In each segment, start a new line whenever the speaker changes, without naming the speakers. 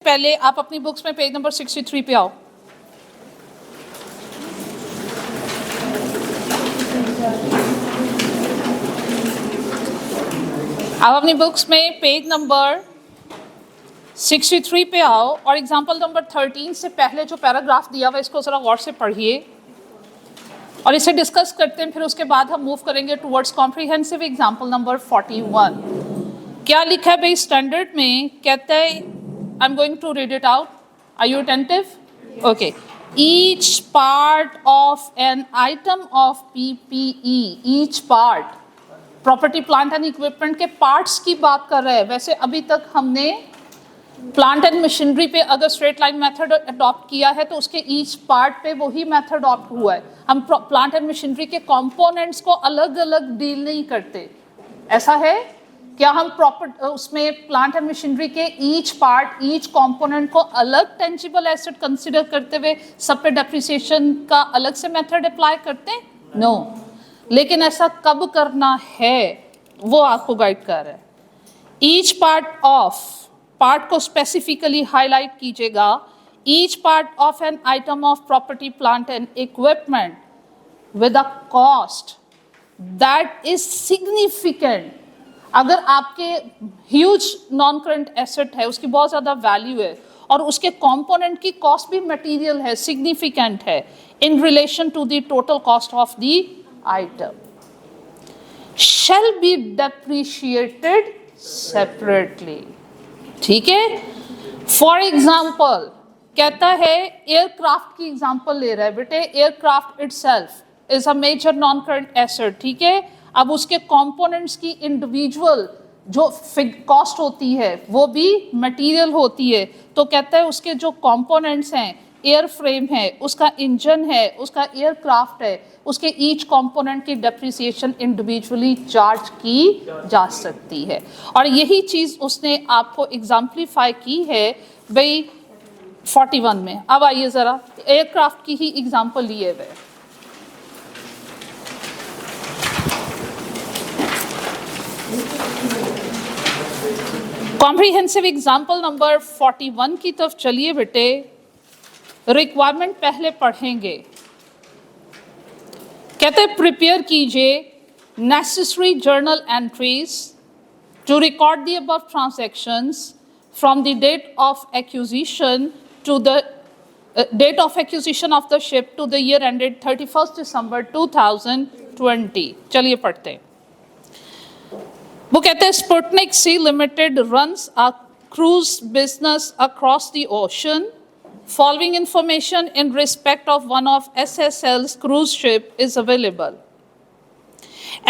पहले आप अपनी बुक्स में पेज नंबर 63 पे आओ। आप अपनी बुक्स में पेज नंबर 63 पे आओ और एग्जाम्पल नंबर 13 से पहले जो पैराग्राफ दिया हुआ इसको ज़रा गौर से पढ़िए और इसे डिस्कस करते हैं, फिर उसके बाद हम मूव करेंगे टुवर्ड्स कॉम्प्रिहेंसिव एग्जाम्पल नंबर 41। क्या लिखा है भाई स्टैंडर्ड में? कहता है, I am going to read it out, are you attentive? Okay. Each part of an item of PPE, each part, property plant and equipment के पार्ट्स की बात कर रहे हैं। वैसे अभी तक हमने प्लांट एंड मशीनरी पे अगर स्ट्रेट लाइन मेथड अडॉप्ट किया है तो उसके ईच पार्ट पे वही मेथड अडॉप्ट हुआ है। हम प्लांट एंड मशीनरी के कंपोनेंट्स को अलग अलग डील नहीं करते। ऐसा है क्या? हम प्रॉपर उसमें प्लांट एंड मशीनरी के ईच पार्ट, ईच कंपोनेंट को अलग टेंजिबल एसेट कंसिडर करते हुए सब पे डेप्रिसिएशन का अलग से मेथड अप्लाई करते हैं? नो। लेकिन ऐसा कब करना है वो आपको गाइड कर रहा है। ईच पार्ट ऑफ, पार्ट को स्पेसिफिकली हाईलाइट कीजिएगा। Each part of an item of property plant and equipment with a cost that is significant. अगर आपके ह्यूज नॉन करंट एसेट है, उसकी बहुत ज़्यादा वैल्यू है और उसके कंपोनेंट की कॉस्ट भी मटेरियल है, सिग्निफिकेंट है in relation to the total cost of the item, shall be depreciated separately। ठीक है? फॉर एग्जाम्पल कहता है, एयरक्राफ्ट की एग्जाम्पल ले रहा है बेटे। Aircraft itself is a major non current asset, ठीक है? अब उसके कंपोनेंट्स की इंडिविजुअल जो कॉस्ट होती है वो भी मटेरियल होती है। तो कहता है उसके जो कंपोनेंट्स हैं, एयर फ्रेम है, उसका इंजन है, उसका एयरक्राफ्ट है, उसके ईच कंपोनेंट की डेप्रिसिएशन इंडिविजुअली चार्ज की जा सकती है। और यही चीज़ उसने आपको एग्जाम्पलीफाई की है भाई 41 में। अब आइए ज़रा एयरक्राफ्ट की ही एग्जाम्पल लिए हुए। कॉम्प्रिहेंसिव एग्जाम्पल नंबर 41 की तरफ चलिए बेटे। रिक्वायरमेंट पहले पढ़ेंगे। कहते हैं प्रिपेयर कीजिए necessary journal entries to record the above transactions from the date of acquisition to the date of acquisition of the ship to the year ended 31 December 2020। चलिए पढ़ते हैं। वो कहते हैं Sputnik Sea Limited runs a cruise business across the ocean. Following information in respect of one of SSL's cruise ship is available.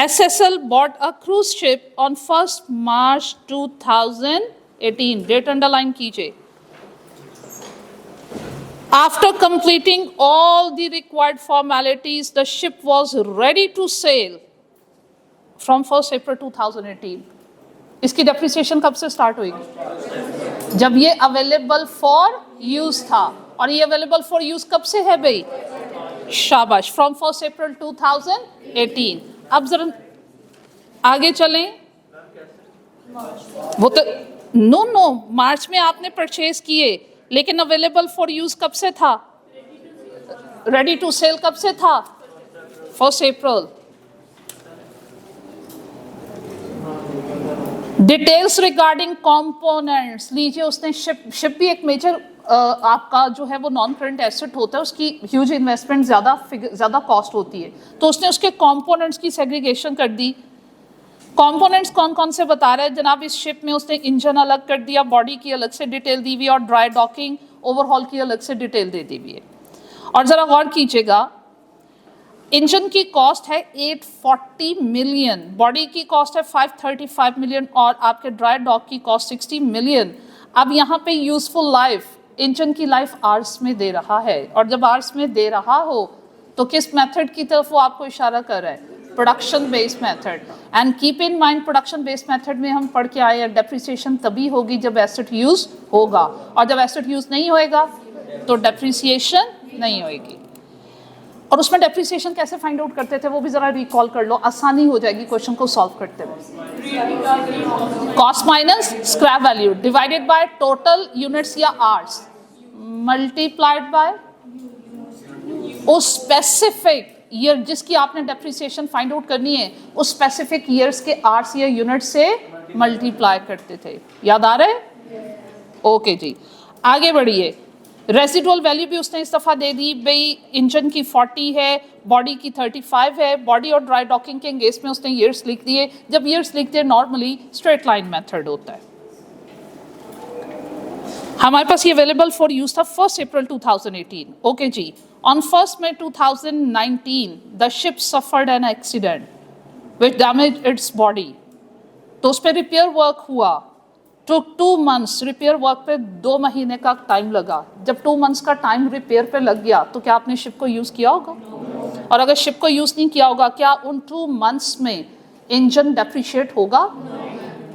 SSL bought a cruise ship on 1st March 2018. Date underline कीजिए। After completing all the required formalities, the ship was ready to sail from 1st April 2018. इसकी depreciation कब से start हुई? जब ये available for use था। और ये अवेलेबल फॉर यूज कब से है भाई? शाबाश, फ्रॉम 1 अप्रैल 2018। अब जरा आगे चलें। वो तो नो मार्च में आपने परचेज किए, लेकिन अवेलेबल फॉर यूज कब से था? रेडी टू सेल कब से था? 1 अप्रैल। डिटेल्स रिगार्डिंग कंपोनेंट्स लीजिए। उसने शिप भी एक मेजर आपका जो है वो नॉन करंट एसेट होता है, उसकी ह्यूज इन्वेस्टमेंट ज़्यादा कॉस्ट होती है, तो उसने उसके कंपोनेंट्स की सेग्रीगेशन कर दी। कंपोनेंट्स कौन कौन से बता रहा है जनाब? इस शिप में उसने इंजन अलग कर दिया, बॉडी की अलग से डिटेल दी हुई है और ड्राई डॉकिंग ओवरहॉल की अलग से डिटेल दे दी हुई है। और ज़रा गौर कीजिएगा, इंजन की कॉस्ट है 840 मिलियन, बॉडी की कॉस्ट है 535 मिलियन और आपके ड्राई डॉक की कॉस्ट 60 मिलियन। अब यहाँ पे यूजफुल लाइफ, इंजन की लाइफ आवर्स में दे रहा है, और जब आवर्स में दे रहा हो तो किस मेथड की तरफ वो आपको इशारा कर रहा है? Production based method. And keep in mind, production based method में हम पढ़ के आए हैं डेप्रिसिएशन तभी होगी जब एसेट यूज होगा, और जब एसेट यूज नहीं होएगा तो डेप्रिसिएशन नहीं होएगी। और उसमें डेप्रिसिएशन कैसे फाइंड आउट करते थे वो भी ज़रा रिकॉल कर लो, आसानी हो जाएगी क्वेश्चन को सॉल्व करते हुए। Cost minus scrap value divided by total units या आवर्स मल्टीप्लाइड बाय उस स्पेसिफिक ईयर जिसकी आपने डेप्रिसिएशन फाइंड आउट करनी है, उस स्पेसिफिक ईयर्स के आवर्स या यूनिट से मल्टीप्लाई करते थे। याद आ रहा है? ओके जी, आगे बढ़िए। रेसिडुअल वैल्यू भी उसने इस दफ़ा दे दी भाई, इंजन की 40 है, बॉडी की 35 है। बॉडी और ड्राई डॉकिंग के केस में उसने ईयर्स लिख दिए। जब ईयर्स लिखते हैं नॉर्मली स्ट्रेट लाइन मेथड होता है। हमारे पास ये अवेलेबल फॉर यूज था 1 अप्रैल 2018। ओके जी, on 1 May 2019 the ship suffered an accident which damage its body. तो उस पर रिपेयर वर्क हुआ, टुक 2 months। रिपेयर वर्क पे 2 महीने का टाइम लगा। जब 2 months का टाइम रिपेयर पे लग गया तो क्या आपने शिप को यूज़ किया होगा? और अगर शिप को यूज़ नहीं किया होगा, क्या उन 2 months में इंजन डेप्रिशिएट होगा?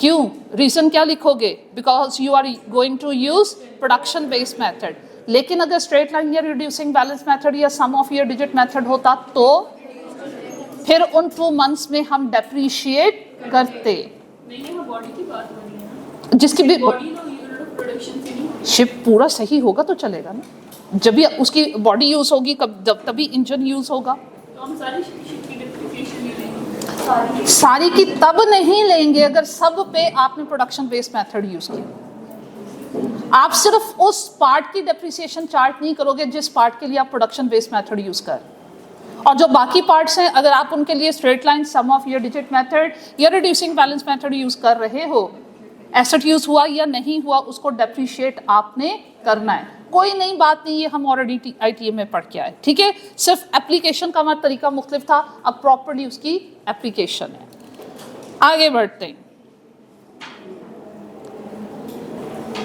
क्यों? रीज़न क्या लिखोगे? Because you are going to use production based method. लेकिन अगर स्ट्रेट लाइन या रिड्यूसिंग बैलेंस मेथड या sum of year digit method होता तो फिर उन 2 months में हम डेप्रिशिएट करते। जिसकी भी शिप पूरा सही होगा तो चलेगा ना, जब भी उसकी बॉडी यूज होगी जब तभी इंजन यूज होगा।
तो हम
सारी की तब नहीं लेंगे अगर सब पे आपने प्रोडक्शन बेस्ड मेथड यूज किया। आप सिर्फ उस पार्ट की डेप्रिसिएशन चार्ट नहीं करोगे जिस पार्ट के लिए आप प्रोडक्शन बेस्ड मेथड यूज कर, और जो बाकी पार्ट्स हैं अगर आप उनके लिए straight line, sum of year digit method या रिड्यूसिंग बैलेंस मेथड यूज कर रहे हो, एसेट यूज हुआ या नहीं हुआ उसको डेप्रिशिएट आपने करना है। कोई नई बात नहीं, ये हम ऑलरेडी आईटीए में पढ़ के आए। ठीक है, सिर्फ एप्लीकेशन का हमारा तरीका मुख्तलिफ था, अब प्रॉपर्ली उसकी एप्लीकेशन है। आगे बढ़ते हैं।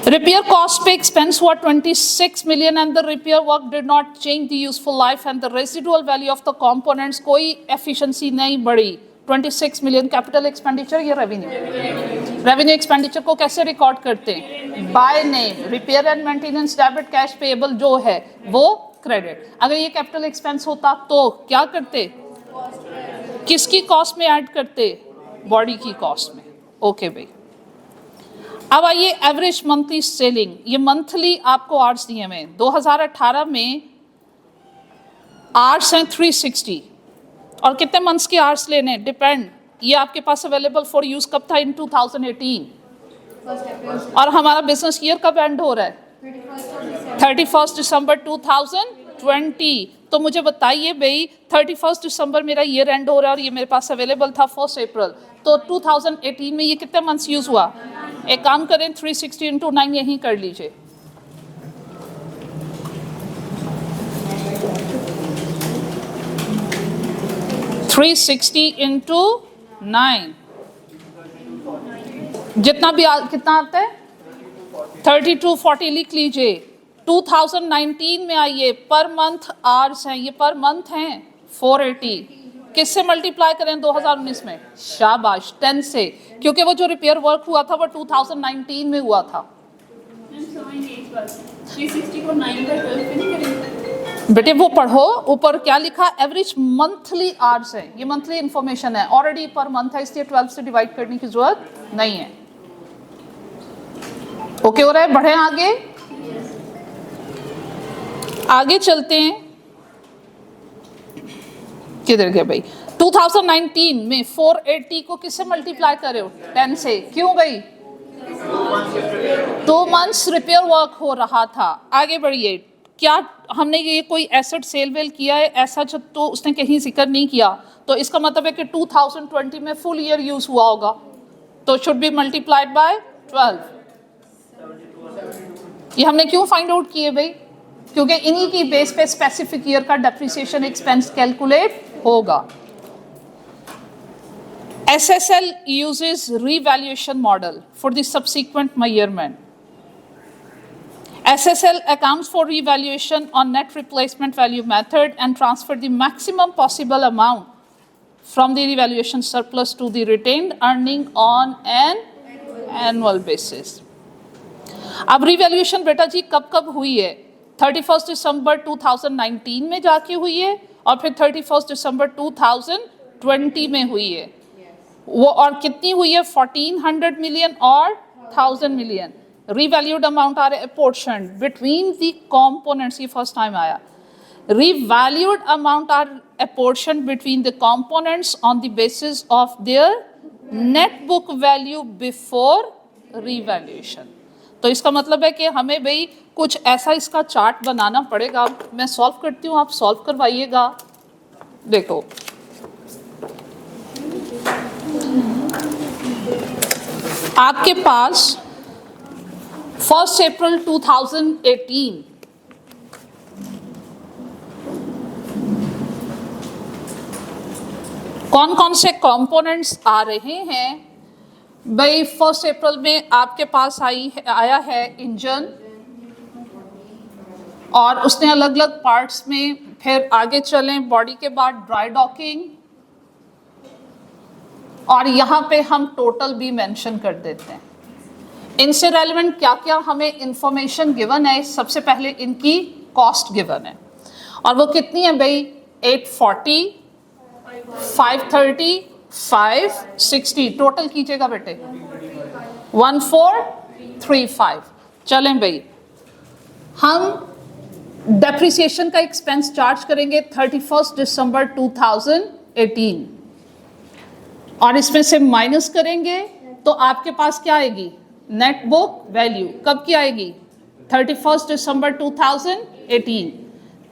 रिपेयर कॉस्ट पे एक्सपेंस हुआ 26 million and the repair work did not change the useful life and the residual value of the components, कोई एफिशिएंसी नहीं बढ़ी। 26 मिलियन कैपिटल एक्सपेंडिचर या रेवेन्यू? रेवेन्यू एक्सपेंडिचर को कैसे रिकॉर्ड करते हैं? By name. Repair and maintenance debit, cash payable जो है वो क्रेडिट। अगर ये कैपिटल एक्सपेंस होता तो क्या करते? किसकी कॉस्ट में ऐड करते? बॉडी की कॉस्ट में। ओके भाई, अब आइए एवरेज मंथली सेलिंग। ये मंथली आपको आवर्स दिए हुए हैं। 2018 में आवर्स हैं 360 और कितने मंथ्स के आवर्स लेने डिपेंड, ये आपके पास अवेलेबल फॉर यूज कब था? इन 2018। और हमारा बिजनेस ईयर कब एंड हो रहा है? 31 दिसंबर 2020। तो मुझे बताइए भाई, 31 दिसंबर मेरा ईयर एंड हो रहा है और ये मेरे पास अवेलेबल था 1 अप्रैल, तो 2018 में ये कितने मंथ्स यूज हुआ? एक काम करें, 360 इंटू 9 यहीं कर लीजिए। इंटू 9 जितना भी कितना आता है? 3240 लिख लीजिए। 2019 में आइए, पर मंथ आवर्स हैं, ये पर मंथ हैं 480। किससे मल्टीप्लाई करें 2019 में? शाबाश, 10 से, क्योंकि वो जो रिपेयर वर्क हुआ था वो 2019 में हुआ था।
360 को 9 का 12 पे नहीं करेंगे
बेटे, वो पढ़ो, ऊपर क्या लिखा? एवरेज मंथली आवर्स है, ये मंथली इंफॉर्मेशन है, ऑलरेडी पर मंथ है, इसलिए 12 से डिवाइड करने की जरूरत नहीं है। ओके हो रहा है? बढ़े आगे, आगे चलते हैं। किधर गए भाई? 2019 में 480 को किससे मल्टीप्लाई करे हो? 10 से। क्यों भाई? 2 months रिपेयर वर्क हो रहा था। आगे बढ़िए। क्या हमने ये कोई एसेट सेल वेल किया है? ऐसा तो उसने कहीं जिक्र नहीं किया, तो इसका मतलब है कि 2020 में फुल ईयर यूज हुआ होगा, तो शुड बी मल्टीप्लाइड बाय 12। ये हमने क्यों फाइंड आउट किए भाई? क्योंकि इन्हीं की बेस पे स्पेसिफिक ईयर का डेप्रिसिएशन एक्सपेंस कैलकुलेट होगा। SSL uses revaluation model for the subsequent measurement. SSL accounts for revaluation on net replacement value method and transfer the maximum possible amount from the revaluation surplus to the retained earning on an annual basis. अब revaluation बेटा जी कब कब हुई है? 31 दिसंबर 2019 में जाके हुई है और फिर 31 दिसंबर 2020 में हुई है वो, और कितनी हुई है 1400 मिलियन और 1000 million. revalued amount are apportioned between the components, ये फर्स्ट टाइम आया। revalued amount are apportioned between the components on the basis of their net book value before revaluation। तो इसका मतलब है कि हमें भाई कुछ ऐसा इसका चार्ट बनाना पड़ेगा। मैं सॉल्व करती हूँ, आप सॉल्व करवाइएगा। देखो आपके पास 1 अप्रैल 2018 कौन कौन से कंपोनेंट्स आ रहे हैं भाई। 1 अप्रैल में आपके पास आया है इंजन, और उसने अलग अलग पार्ट्स में, फिर आगे चलें बॉडी के बाद ड्राई डॉकिंग, और यहाँ पे हम टोटल भी मेंशन कर देते हैं। इनसे रेलिवेंट क्या क्या हमें इंफॉर्मेशन गिवन है। सबसे पहले इनकी कॉस्ट गिवन है, और वो कितनी है भाई 840, 530, 560। टोटल कीजिएगा बेटे 1435। चलें भाई, हम डेप्रिसिएशन का एक्सपेंस चार्ज करेंगे 31 दिसंबर 2018, और इसमें से माइनस करेंगे तो आपके पास क्या आएगी नेट बुक वैल्यू। कब की आएगी 31 दिसंबर 2018।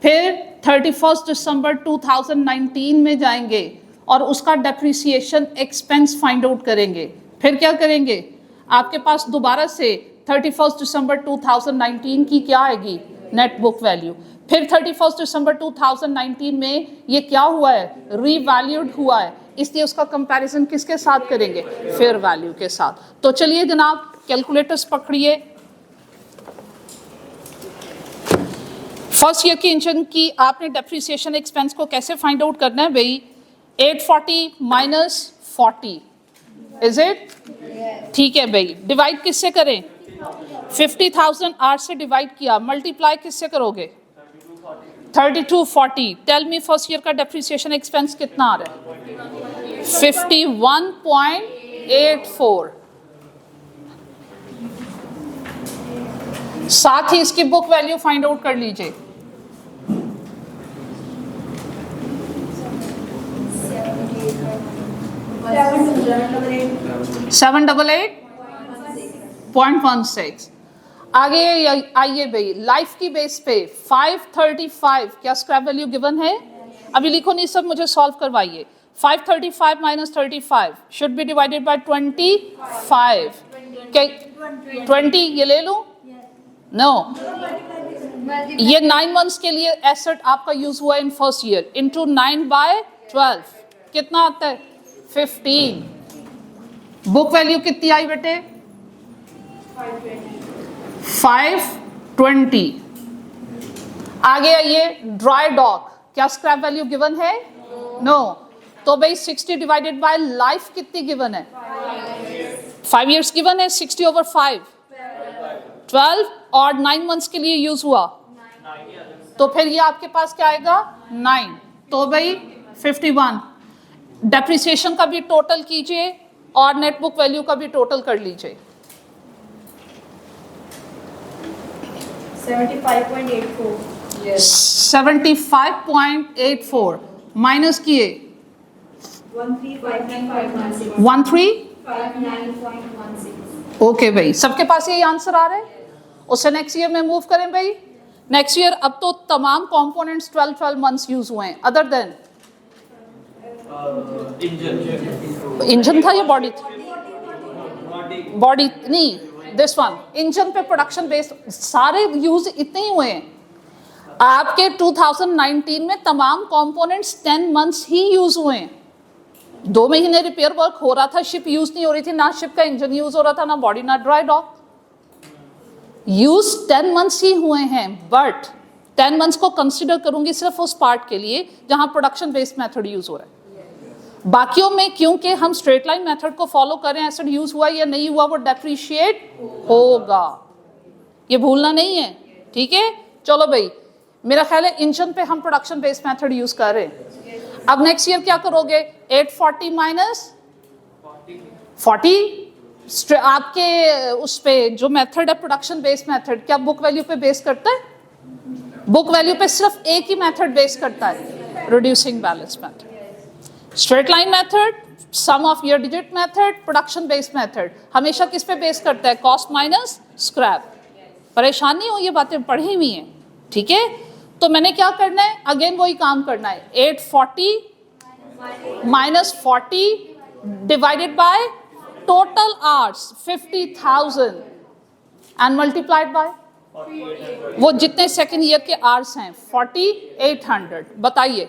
फिर 31 दिसंबर 2019 में जाएंगे और उसका डेप्रिसिएशन एक्सपेंस फाइंड आउट करेंगे। फिर क्या करेंगे, आपके पास दोबारा से 31 दिसंबर 2019 की क्या आएगी नेट बुक वैल्यू। फिर 31 दिसंबर 2019 में ये क्या हुआ है रीवैल्यूड हुआ है, इसलिए उसका कंपैरिजन किसके साथ करेंगे फेयर वैल्यू के साथ। तो चलिए जनाब कैलकुलेटर्स पकड़िए। फर्स्ट ईयर की इंजन की आपने डेप्रिसिएशन एक्सपेंस को कैसे फाइंड आउट करना है भाई। 840 माइनस 40 इज इट, ठीक है भाई। डिवाइड किससे करें 50,000 आर से डिवाइड किया, मल्टीप्लाई किससे करोगे 3240। टेल मी फर्स्ट ईयर का डेप्रिसिएशन एक्सपेंस कितना आ रहा है 51.84। साथ ही इसकी बुक वैल्यू फाइंड आउट कर लीजिए। 788.16। आगे आइए भाई, लाइफ की बेस पे 535 क्या स्क्रैप वैल्यू गिवन है। अभी लिखो नहीं सब, मुझे सॉल्व करवाइए। 535 minus 35 should be divided bye 25। क्या 20 ये ले लूं नो ये 9 मंथ्स के लिए एसेट आपका यूज हुआ इन फर्स्ट ईयर इंटू 9/12 कितना आता है 15। बुक वैल्यू कितनी आई बेटे 520। आगे आइए ड्राई डॉक, क्या स्क्रैप वैल्यू गिवन है नो तो भाई 60 डिवाइडेड बाय लाइफ कितनी गिवन है 5 इयर्स गिवन है। 60/5 12 और 9 मंथ्स के लिए यूज हुआ तो फिर ये आपके पास क्या आएगा 9 तो भाई 51। डेप्रिसिएशन का भी टोटल कीजिए और नेट बुक वैल्यू का भी टोटल कर लीजिए।
75.84
75.84 माइनस किए
1359.16
ओके भाई, सबके पास यही आंसर आ रहा है। उससे नेक्स्ट ईयर में मूव करें भाई। नेक्स्ट ईयर अब तो तमाम कंपोनेंट्स 12 मंथ्स यूज हुए हैं अदर देन इंजन था या बॉडी थी बॉडी नहीं दिस वन इंजन पे प्रोडक्शन बेस्ड सारे यूज इतने ही हुए हैं। आपके 2019 में तमाम कंपोनेंट्स 10 मंथ्स ही यूज हुए हैं। 2 महीने रिपेयर वर्क हो रहा था, शिप यूज नहीं हो रही थी, ना शिप का इंजन यूज हो रहा था, ना बॉडी ना ड्राई डॉक। यूज 10 मंथ्स ही हुए हैं, बट 10 मंथ्स को कंसिडर करूंगी सिर्फ उस पार्ट के लिए जहां प्रोडक्शन बेस्ड मेथड यूज हो रहा है। बाकियों में क्योंकि हम स्ट्रेट लाइन मेथड को फॉलो करें, एसिड यूज हुआ या नहीं हुआ वो डेप्रिशिएट होगा, ये भूलना नहीं है, ठीक है। चलो भाई मेरा ख्याल है इंजन पे हम प्रोडक्शन बेस्ड मेथड यूज कर रहे हैं। अब नेक्स्ट ईयर क्या करोगे? 840 माइनस 40 आपके उस पे जो मेथड है प्रोडक्शन बेस्ड मेथड, क्या बुक वैल्यू पे बेस करता है? बुक वैल्यू पे सिर्फ एक ही मेथड बेस करता है, reducing balance method. Straight line method, sum of year digit method, production based method हमेशा किस पे बेस करता है? Cost minus scrap. परेशानी हो, ये बातें पढ़ी हुई हैं, ठीक है? तो मैंने क्या करना है? अगेन वही काम करना है, 840 minus 40 divided by total hours 50,000 and multiplied by वो जितने सेकेंड ईयर के आवर्स हैं 4800। बताइए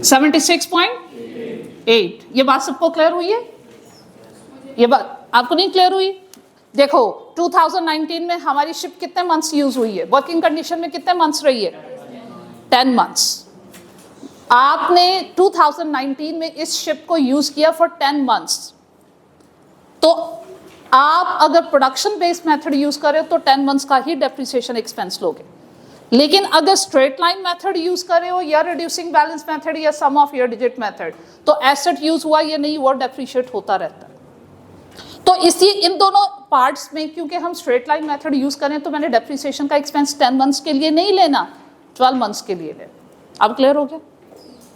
76.8। ये बात सबको क्लियर हुई है? ये बात आपको नहीं क्लियर हुई? देखो 2019 में हमारी शिप कितने मंथ्स यूज हुई है, वर्किंग कंडीशन में कितने मंथ्स रही है? 10 मंथ्स। आपने 2019 में इस शिप को यूज किया फॉर 10 मंथ्स, तो आप अगर प्रोडक्शन बेस्ड मेथड यूज कर रहे हो तो 10 मंथ्स का ही डेप्रिसिएशन एक्सपेंस लोगे। लेकिन अगर स्ट्रेट लाइन मेथड यूज कर रहे हो या रिड्यूसिंग बैलेंस मेथड या sum of year digit method, तो एसेट यूज हुआ या नहीं वो डेप्रिशिएट होता रहता है। तो इसलिए इन दोनों पार्ट्स में क्योंकि हम स्ट्रेट लाइन मेथड यूज करें तो मैंने डेप्रिसिएशन का एक्सपेंस 10 मंथ्स के लिए नहीं लेना, 12 मंथ्स के लिए लेना। अब क्लियर हो गया?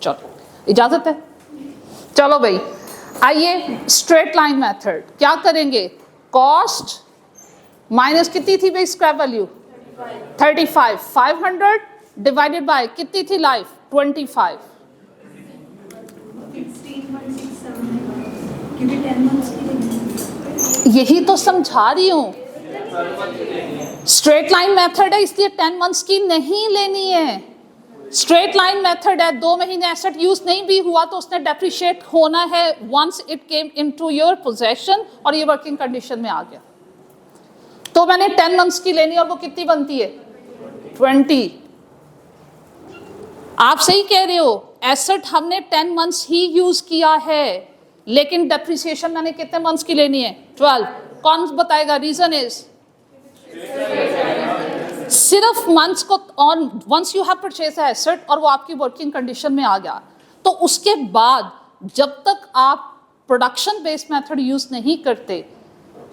चलो इजाजत है? चलो भाई आइए स्ट्रेट लाइन मेथड क्या करेंगे? कॉस्ट माइनस कितनी थी भाई स्क्रैप वैल्यू? 35। 500 डिवाइडेड बाय कितनी थी लाइफ? 25। यही तो समझा रही हूं, स्ट्रेट लाइन मेथड है इसलिए 10 मंथ्स की नहीं लेनी है। स्ट्रेट लाइन मेथड है, 2 महीने एसेट यूज नहीं भी हुआ तो उसने डेप्रिशिएट होना है once it came into your possession और ये वर्किंग कंडीशन में आ गया। तो मैंने 10 मंथ्स की लेनी और वो कितनी बनती है? 20। आप सही कह रहे हो, एसेट हमने 10 मंथ्स ही यूज किया है, लेकिन डेप्रिसिएशन मैंने कितने मंथ्स की लेनी है? 12। कौन बताएगा? रीजन इज सिर्फ मंथ्स को on once you have purchase asset और वो आपकी वर्किंग कंडीशन में आ गया, तो उसके बाद जब तक आप प्रोडक्शन बेस्ड मेथड यूज नहीं करते,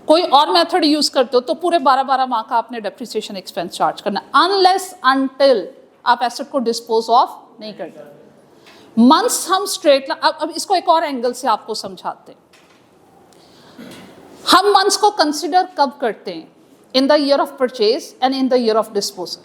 कोई और मेथड यूज करते हो, तो पूरे 12-12 माह का आपने डेप्रिसिएशन एक्सपेंस चार्ज करना, अनलेस अनटिल आप एसेट को डिस्पोज ऑफ नहीं करते। मंथ्स हम स्ट्रेट, अब इसको एक और एंगल से आपको समझाते हैं। हम मंथ्स को कंसिडर कब करते हैं? In the year of purchase and in the year of disposal.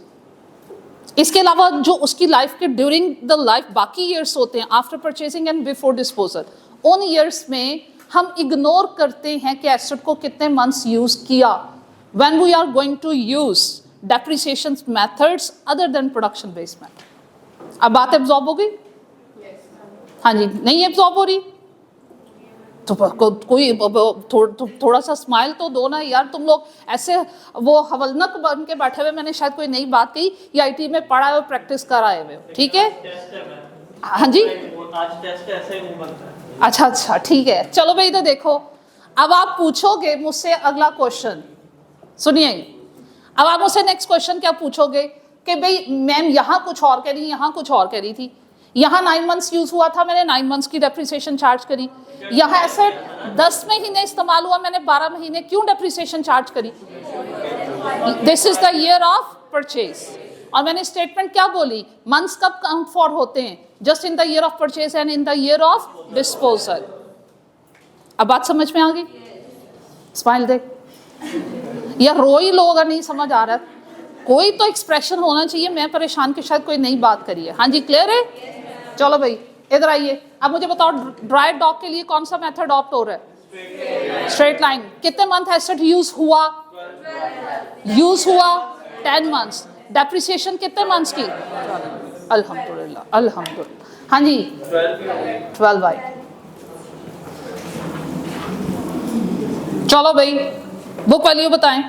इसके अलावा जो उसकी लाइफ के ड्यूरिंग द लाइफ बाकी ईयर्स होते हैं after purchasing and before disposal, उन ईयर्स में हम इग्नोर करते हैं कि एसेट को कितने मंथ्स यूज किया when we are going to use depreciation methods other than production based method. अब बात एब्जॉर्ब हो गई? हाँ जी, नहीं एब्जॉर्ब हो रही तो कोई थोड़ा सा स्माइल तो दो ना यार। तुम लोग ऐसे वो हवलनक बन के बैठे हुए, मैंने शायद कोई नई बात कही या आईटी में पढ़ा है और प्रैक्टिस कराए हुए, ठीक है? हाँ जी,
आज टेस्ट ऐसे ही बनता है।
अच्छा ठीक है। चलो भाई इधर देखो, अब आप पूछोगे मुझसे अगला क्वेश्चन, सुनिए। अब आप मुझसे नेक्स्ट क्वेश्चन क्या पूछोगे कि भाई मैम यहाँ कुछ और कह रही, यहाँ कुछ और कह रही थी, यहाँ 9 मंथ्स यूज हुआ था, मैंने 9 मंथ्स की डेप्रिसिएशन चार्ज करी, यहाँ एसेट 10 महीने इस्तेमाल हुआ, मैंने 12 महीने क्यों डेप्रिसिएशन चार्ज करी? This is the year of purchase. और मैंने स्टेटमेंट क्या बोली? मंथ्स कब काउंट फॉर होते हैं? Just in the year of purchase and in the year of disposal. अब बात समझ में आ गई? स्माइल देख, या रोई लोग नहीं समझ आ रहा, कोई तो एक्सप्रेशन होना चाहिए। मैं परेशान कि शायद कोई नई बात करी है। हाँ जी, क्लियर है? चलो भाई इधर आइए। अब मुझे बताओ ड्राई डॉग के लिए कौन सा मेथड अडॉप्ट हो रहा है? Straight line. कितने मंथ एसेट यूज हुआ? 10 मंथ्स। डेप्रिसिएशन कितने मंथ्स की? अल्हम्दुलिल्लाह अल्हम्दुलिल्लाह। हाँ जी 12 भाई। चलो भाई बुक वैल्यू बताएं।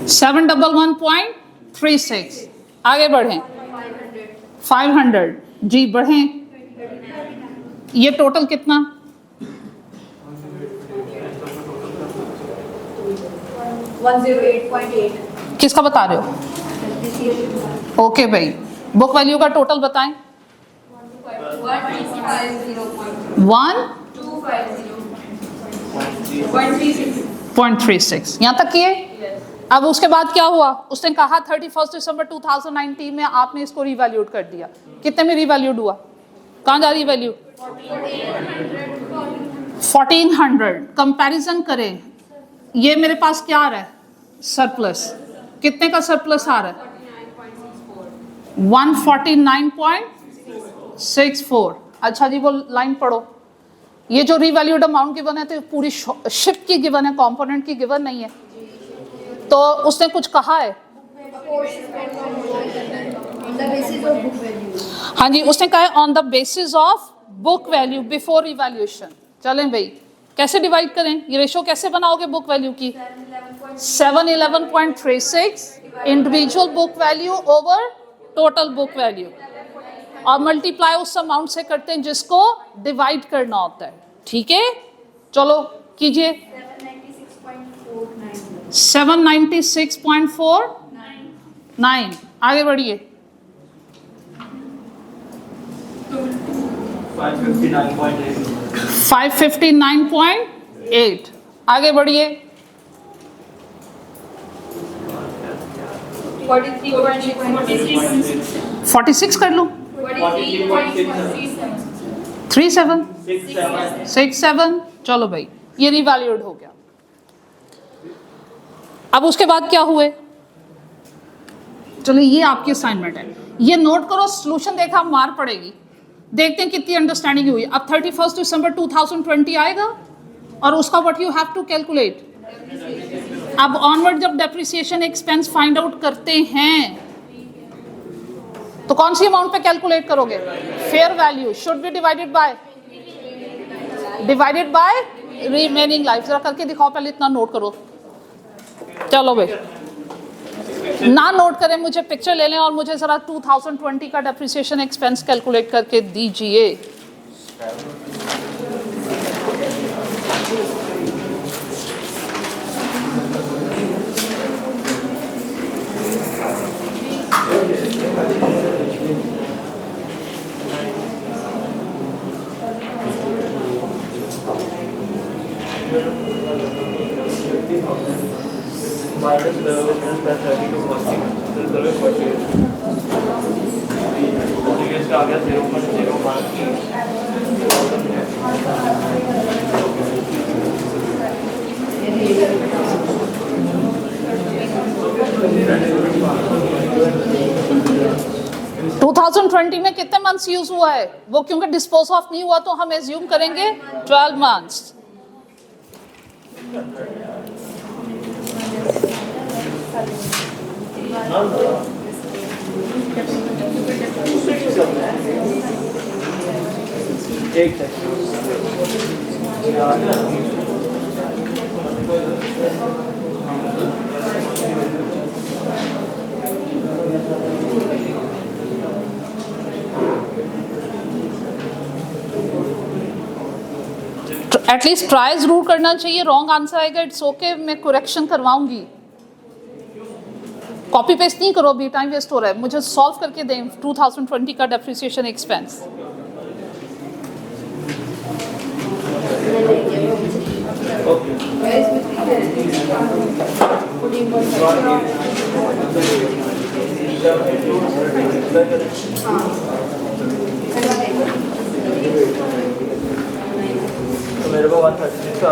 $711.36। आगे बढ़ें। 500 जी बढ़ें। ये टोटल कितना?
108.8.
किसका बता रहे हो? ओके भाई, बुक वैल्यू का टोटल बताएं। 1.36 यहाँ तक किए। अब उसके बाद क्या हुआ? उसने कहा 31 दिसंबर 2019 में आपने इसको रिवैल्यूट कर दिया। कितने में रिवैल्यूट हुआ? कहाँ जा रही वैल्यू? 1400। कंपैरिजन करें, ये मेरे पास क्या आ रहा है? सरप्लस। कितने का सरप्लस आ रहा है? 149.64। अच्छा जी, वो लाइन पढ़ो। ये जो रिवैल्यूड अमाउंट गिवन है तो पूरी शिप की गिवन है, कंपोनेंट की गिवन नहीं है। तो उसने कुछ कहा है? हाँ जी, उसने कहा है on the basis of book value before evaluation. चलें भाई, कैसे डिवाइड करें? ये रेशो कैसे बनाओगे बुक वैल्यू की? 711.36 individual book value over total book value, और मल्टीप्लाई उस अमाउंट से करते हैं जिसको डिवाइड करना होता है। ठीक है, चलो कीजिए। 796.49। आगे बढ़िए। 559.8। आगे बढ़िए। 46 कर लूं? 3767। चलो भाई, ये रिवैल्यूड हो गया। अब उसके बाद क्या हुए? चलो ये आपकी असाइनमेंट है, ये नोट करो। सॉल्यूशन देखा, मार पड़ेगी। देखते हैं कितनी अंडरस्टैंडिंग हुई। अब 31 दिसंबर 2020 आएगा और उसका what you have to calculate. अब ऑनवर्ड जब डेप्रिसिएशन एक्सपेंस फाइंड आउट करते हैं तो कौन सी अमाउंट पे कैलकुलेट करोगे? Fair value should be divided by remaining life. जरा करके दिखाओ, पहले इतना नोट करो। चलो भाई, ना नोट करें, मुझे पिक्चर ले लें और मुझे जरा 2020 का डेप्रिसिएशन एक्सपेंस कैलकुलेट करके दीजिए।
minus 11 plus 32 40 तो 48 तो ये इसका आ गया
2020 में कितने मंथ्स यूज हुआ है वो? क्योंकि डिस्पोज ऑफ नहीं हुआ तो हम एज्यूम करेंगे 12 मंथ्स।
एक
एटलीस्ट ट्राई जरूर करना चाहिए। रॉन्ग आंसर आएगा, इट्स ओके, मैं करेक्शन करवाऊंगी। कॉपी पेस्ट नहीं करो, अभी टाइम वेस्ट हो रहा है। मुझे सॉल्व करके दें 2020 का डेप्रिसिएशन एक्सपेंस।
तो मेरे को 136 का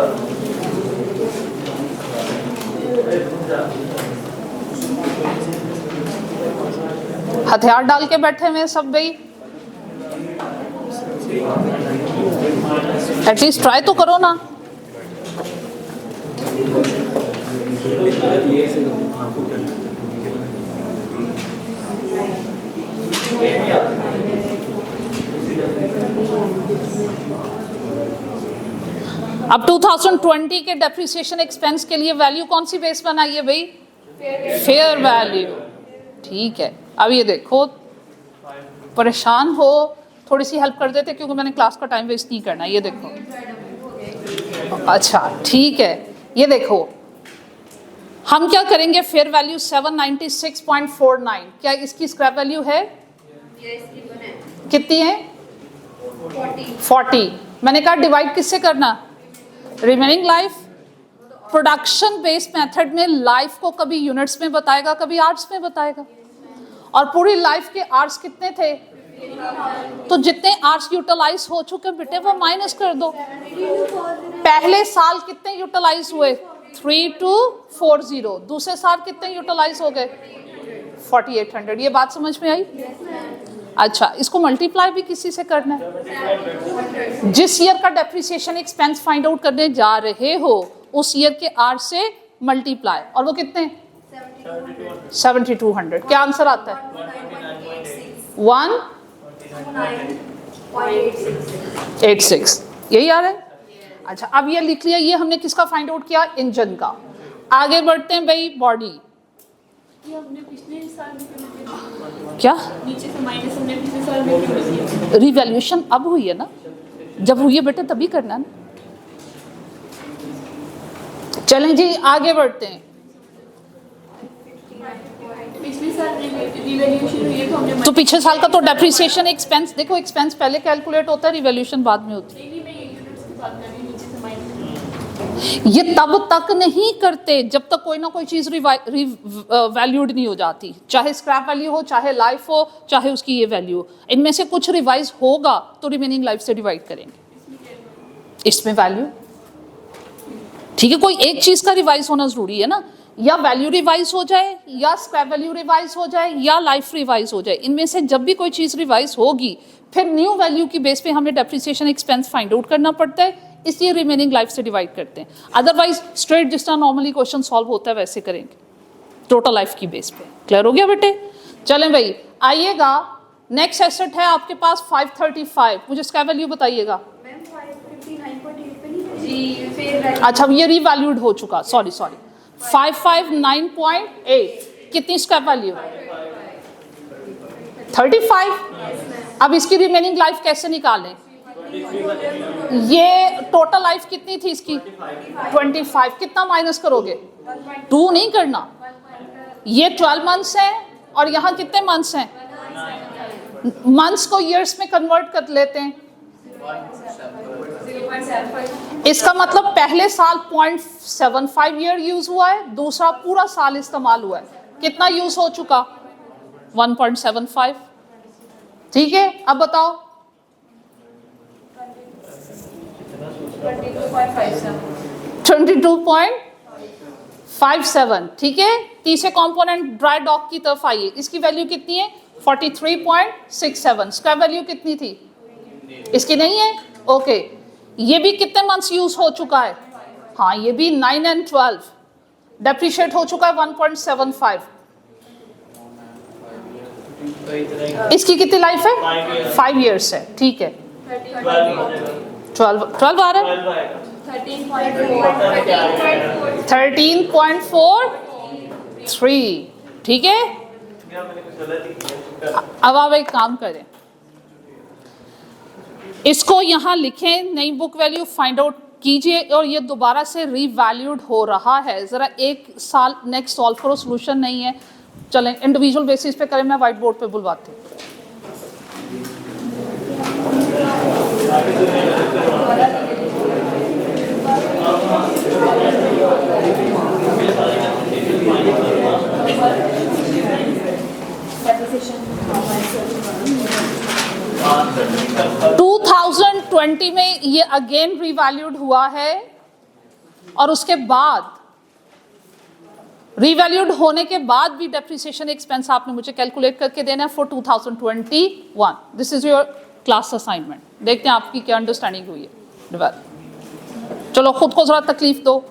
हथियार डाल के बैठे हुए सब भाई, एटलीस्ट ट्राई तो करो ना। अब 2020 के डेप्रिसिएशन एक्सपेंस के लिए वैल्यू कौन सी बेस बनाई है भाई? Fair value. ठीक है, अब ये देखो, परेशान हो थोड़ी सी हेल्प कर देते क्योंकि मैंने क्लास का टाइम वेस्ट नहीं करना। ये देखो, अच्छा ठीक है, ये देखो हम क्या करेंगे, फेयर वैल्यू 796.49, क्या इसकी स्क्रैप वैल्यू है? कितनी है? 40। मैंने कहा डिवाइड किससे करना? Remaining life. Production based method में लाइफ को कभी यूनिट्स में बताएगा, कभी आवर्स में बताएगा। और पूरी लाइफ के आवर्स कितने थे? तो जितने आवर्स यूटिलाइज हो चुके बेटे वो माइनस कर दो। पहले साल कितने यूटिलाइज हुए? 3240। दूसरे साल कितने यूटिलाइज हो गए? 4800। ये बात समझ में आई? अच्छा, इसको मल्टीप्लाई भी किसी से करना है। जिस ईयर का डेप्रिसिएशन एक्सपेंस फाइंड आउट करने जा रहे हो उस ईयर के आर से मल्टीप्लाई, और वो कितने? 7200। क्या आंसर आता है? 186। यही आ रहा है। अच्छा, अब ये लिख लिया, ये हमने किसका फाइंड आउट किया? इंजन का। आगे बढ़ते हैं भाई, बॉडी।
हमने पिछले साल में
क्या
नीचे से माइनस हमने पिछले साल में किया।
रिवैल्यूएशन अब हुई है ना, जब हुई है बेटे तभी करना है ना। चलें जी आगे बढ़ते हैं।
पिछले साल रिवैल्यूएशन हुई है तो हमने
तो पिछले साल का तो डेप्रिसिएशन एक्सपेंस, देखो एक्सपेंस पहले कैलकुलेट होता है, रिवैल्यूएशन बाद में होती है।
नहीं मैं यूनिट्स की बात कर रही हूं, नीचे से माइनस।
ये तब तक नहीं करते जब तक कोई ना कोई चीज वैल्यूड नहीं हो जाती, चाहे स्क्रैप वैल्यू हो, चाहे लाइफ हो, चाहे उसकी ये वैल्यू। इनमें से कुछ रिवाइज होगा तो रिमेनिंग लाइफ से डिवाइड करेंगे। इसमें वैल्यू ठीक है, कोई एक चीज का रिवाइज होना जरूरी है ना, या वैल्यू रिवाइज हो जाए, या स्क्रैप वैल्यू रिवाइज हो जाए, या लाइफ रिवाइज हो जाए। इनमें से जब भी कोई चीज रिवाइज होगी फिर न्यू वैल्यू की बेस पे हमें डेप्रिसिएशन एक्सपेंस फाइंड आउट करना पड़ता है, इसलिए रिमेनिंग लाइफ से डिवाइड करते हैं। अदरवाइज स्ट्रेट जिस तरह नॉर्मली क्वेश्चन सॉल्व होता है वैसे करेंगे, टोटल लाइफ की बेस पे। क्लियर हो गया बेटे? चलें भाई आइएगा, नेक्स्ट एसेट है आपके पास 535। मुझे इसका वैल्यू बताइएगा।
जी फिर
अच्छा, ये रीवैल्यूड हो चुका, सॉरी 559.8। कितनी स्क्रैप वैल्यू? 35। अब इसकी रिमेनिंग लाइफ कैसे निकालें? ये टोटल लाइफ कितनी थी इसकी? 25। कितना माइनस करोगे? 2 नहीं करना। ये 12 मंथ्स है और यहाँ कितने मंथ्स हैं? मंथ्स को ईयर्स में कन्वर्ट कर लेते हैं। इसका मतलब पहले साल 0.75 ईयर यूज हुआ है, दूसरा पूरा साल इस्तेमाल हुआ है। कितना यूज हो चुका? 1.75। ठीक है, अब बताओ। 22.57। ठीक है, तीसरे कंपोनेंट ड्राई डॉक की तरफ आइए। इसकी वैल्यू कितनी है? 43.67। स्क्रैप वैल्यू कितनी थी? इसकी नहीं है। ओके, ये भी कितने मंथ्स यूज हो चुका है? हाँ, ये भी 9 और 12 डेप्रिशिएट हो चुका है 1.75। इसकी कितनी लाइफ है? 5 इयर्स है। ठीक है, 12 आ रहा है। 13.43। ठीक है, अब आप एक काम करें, इसको यहाँ लिखें, नई बुक वैल्यू फाइंड आउट कीजिए और ये दोबारा से रीवैल्यूड हो रहा है। ज़रा एक साल नेक्स्ट सॉल्व करो, सोल्यूशन नहीं है। चलें इंडिविजुअल बेसिस पे करें, मैं व्हाइट बोर्ड पे बुलवाती हूँ।
डेप्रिसिएशन
2020 में ये अगेन रीवैल्यूड हुआ है और उसके बाद रीवैल्यूड होने के बाद भी डेप्रिसिएशन एक्सपेंस आपने मुझे कैलकुलेट करके देना है for 2021। This is your class assignment. देखते हैं आपकी क्या अंडरस्टैंडिंग हुई है। चलो खुद को थोड़ा तकलीफ दो।